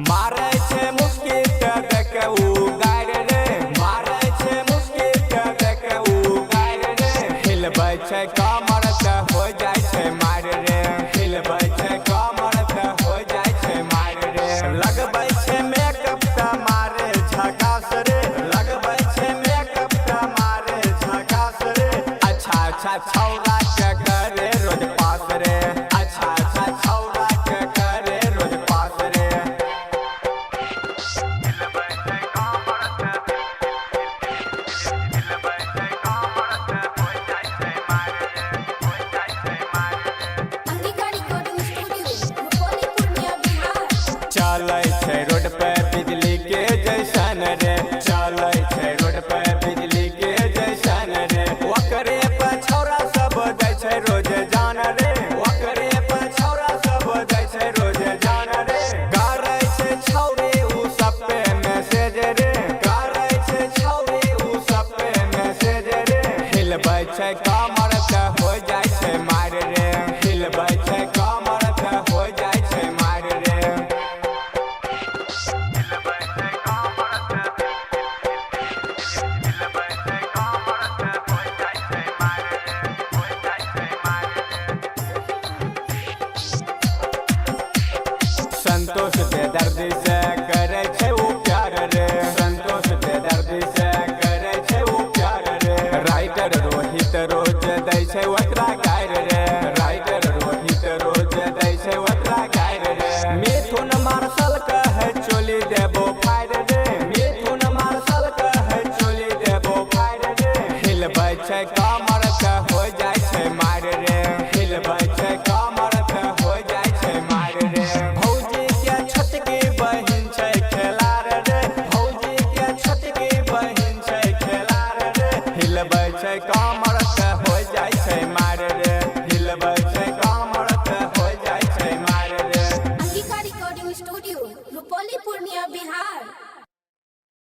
मारे छे मुश्किल के देखे उगार रे मारे छे मुश्किल के देखे उगार रे हिलबै छे कमर ते हो जाय छे मार रे हिलबै छे कमर ते हो जाय छे मार रे लगबै छे मेकअप ते मारे झकास रे लगबै छे मेकअप ते मारे झकास रे अच्छा छौरा के करे रोज पास रे अच्छा छौरा के करे रोज पास रे चलै छे रोड पे बिजली के जैसन रे चलै छे रोड पे बिजली के जैसन रे ओकरे पे छौरा सब दै छे रोज जान रे ओकरे पे छौरा सब दै छे रोज जान रे करे छे छौरी उ सब पे मैसेज रे करे छे छौरी उ सब पे मैसेज रे हिलबै छे कमर ते हो जाय छे मार रे हिलबै छे कमर ते हो जाय छे मार रे संतोष बेदर्दी से करे छे वो प्यार रे संतोष बेदर्दी से करे छे वो प्यार रे राइटर रोहित रोज दै छे ओकरा गायर रे राइटर रोहित रोज दै छे ओकरा गायर रे मिथुन मार्शल कहे चोली देबो फायर रे मिथुन मार्शल कहे चोली देबो फायर रे हिलबै छे कमर ते हो जाय छे मार रे हिलबै छे कमर ते हो जाय छे मार रे भौजी के छोटकी बहिन छै खेलार रे भौजी के छोटकी बहिन छै खेलार रे हिलबै छे कमर ते हो जाय छे मार रे हिलबै छे कमर ते हो जाय छे मार रे अंगिका रिकॉर्डिंग स्टूडियो रुपौली पूर्णिया बिहार।